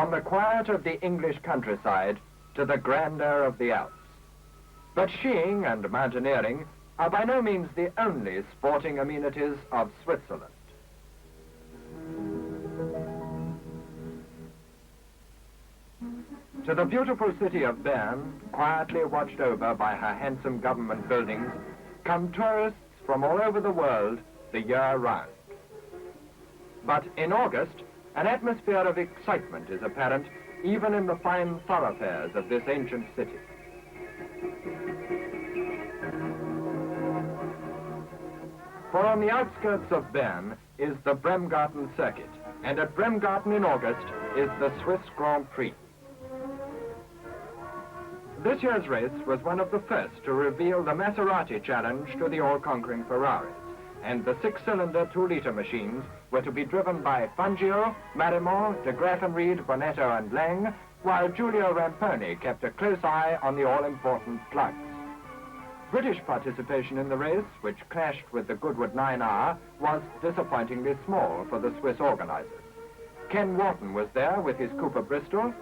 from the quiet of the English countryside to the grandeur of the Alps. But skiing and mountaineering are by no means the only sporting amenities of Switzerland. To the beautiful city of Bern, quietly watched over by her handsome government buildings, come tourists from all over the world the year round. But in August, an atmosphere of excitement is apparent even in the fine thoroughfares of this ancient city. For on the outskirts of Bern is the Bремгартен circuit, and at Bремгартен in August is the Swiss Grand Prix. This year's race was one of the first to reveal the Maserati challenge to the all-conquering Ferraris, and the six-cylinder 2-liter machines were to be driven by Fangio, Marimont, de Graffenried, Bonetto and Lang, while Giulio Ramponi kept a close eye on the all-important plugs. British participation in the race, which clashed with the Goodwood 9R, was disappointingly small for the Swiss organizers. Ken Wharton was there with his Cooper Bristol,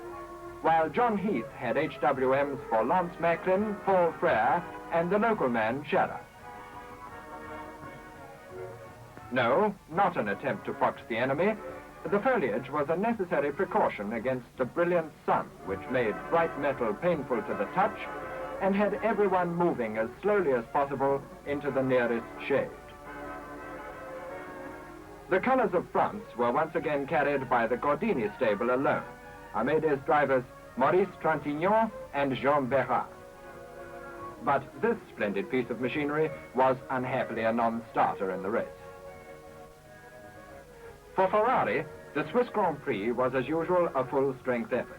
while John Heath had HWMs for Lance Macklin, Paul Frere, and the local man, Scherer. No, not an attempt to fox the enemy. The foliage was a necessary precaution against the brilliant sun, which made bright metal painful to the touch and had everyone moving as slowly as possible into the nearest shade. The colors of France were once again carried by the Gordini stable alone, Amédée's drivers Maurice Trintinian and Jean Berrat. But this splendid piece of machinery was unhappily a non-starter in the race. For Ferrari, the Swiss Grand Prix was as usual a full-strength effort.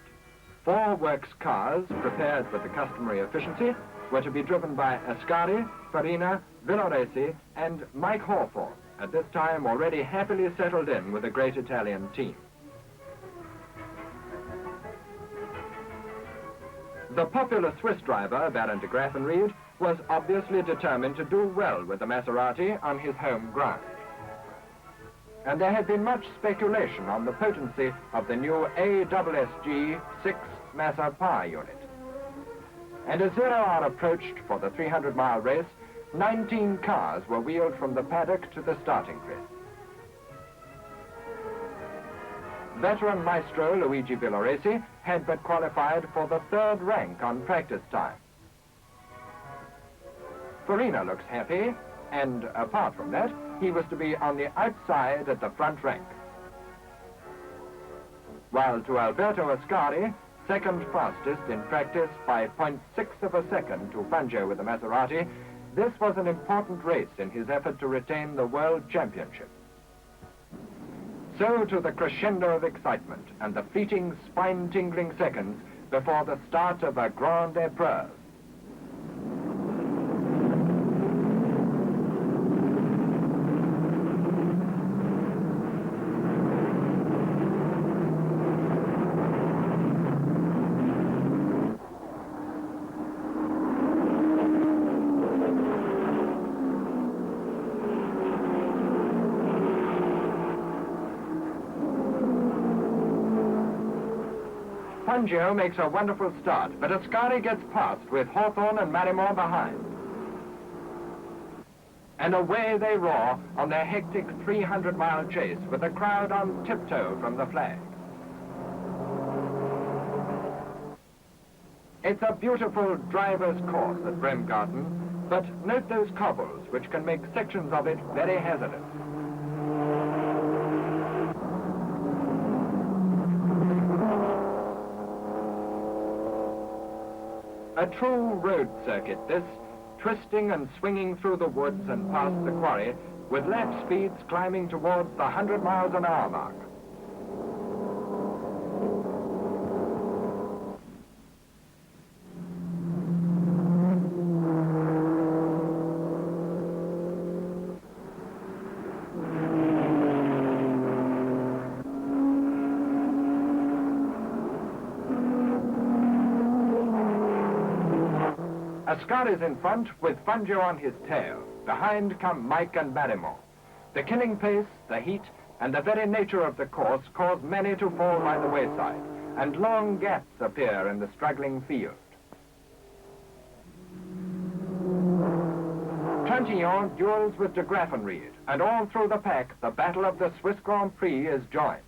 4 works cars, prepared with the customary efficiency, were to be driven by Askari, Farina, Villoresi and Mike Hawthorne, at this time already happily settled in with a great Italian team. The popular Swiss driver, Baron de Graffenried, was obviously determined to do well with the Maserati on his home ground. And there had been much speculation on the potency of the new ASSG 6 Massa power unit. And as 0 hour approached for the 300-mile race, 19 cars were wheeled from the paddock to the starting grid. Veteran maestro Luigi Villoresi had but qualified for the 3rd rank on practice time. Farina looks happy, and apart from that, he was to be on the outside at the front rank. While to Alberto Ascari, 2nd fastest in practice by 0.6 of a second to Fangio with the Maserati, this was an important race in his effort to retain the World Championship. So to the crescendo of excitement and the fleeting, spine-tingling seconds before the start of a grande épreuve. Fangio makes a wonderful start, but Ascari gets past with Hawthorne and Marimont behind. And away they roar on their hectic 300-mile chase with the crowd on tiptoe from the flag. It's a beautiful driver's course at Bремгартен, but note those cobbles, which can make sections of it very hazardous. A true road circuit, this, twisting and swinging through the woods and past the quarry, with lap speeds climbing towards the 100 miles an hour mark. Ascari's in front with Fangio on his tail. Behind come Mike and Marimont. The killing pace, the heat, and the very nature of the course caused many to fall by the wayside, and long gaps appear in the struggling field. Trintinьyan duels with de Graffenried, and all through the pack, the battle of the Swiss Grand Prix is joined.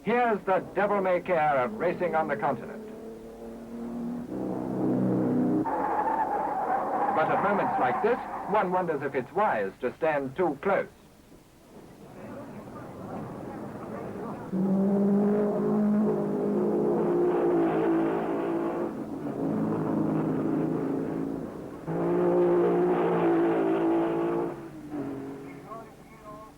Here's the devil-may-care of racing on the continent. But at moments like this, one wonders if it's wise to stand too close.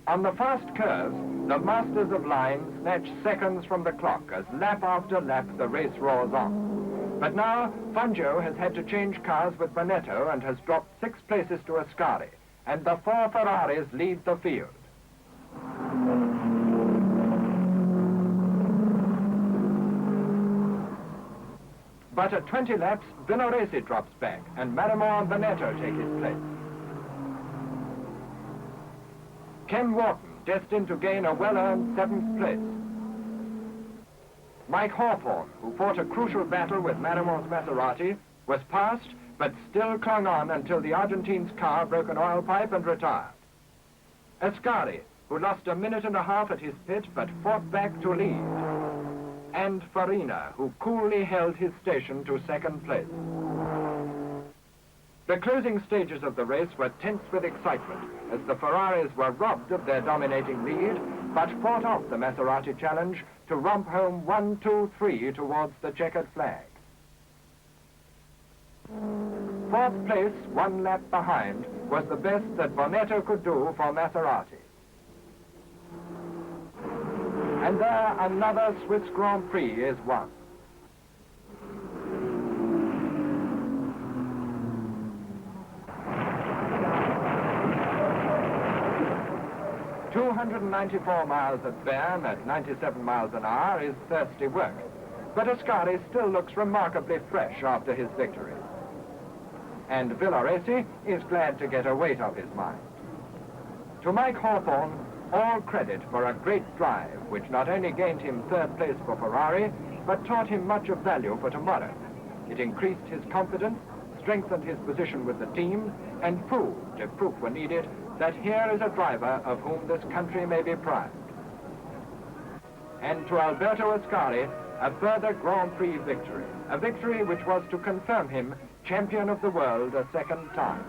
On the fast curves, the masters of line snatch seconds from the clock as lap after lap the race roars on. But now, Fangio has had to change cars with Bonetto and has dropped 6 places to Askari, and the 4 Ferraris lead the field. But at 20 laps, Villoresi drops back, and Marimon and Bonetto take his place. Ken Wharton, destined to gain a well-earned 7th place. Mike Hawthorne, who fought a crucial battle with Marimon's Maserati, was passed, but still clung on until the Argentine's car broke an oil pipe and retired. Askari, who lost a minute and a half at his pit, but fought back to lead. And Farina, who coolly held his station to 2nd place. The closing stages of the race were tense with excitement, as the Ferraris were robbed of their dominating lead, but fought off the Maserati challenge to romp home 1, 2, 3 towards the checkered flag. 4th place, 1 lap behind, was the best that Bonetto could do for Maserati. And there another Swiss Grand Prix is won. .294 miles at Bern at 97 miles an hour is thirsty work, but Askari still looks remarkably fresh after his victory. And Villoresi is glad to get a weight off his mind. To Mike Hawthorne, all credit for a great drive, which not only gained him 3rd place for Ferrari, but taught him much of value for tomorrow. It increased his confidence, strengthened his position with the team, and proved, if proof were needed, that here is a driver of whom this country may be proud. And to Alberto Askari, a further Grand Prix victory, a victory which was to confirm him champion of the world a 2nd time.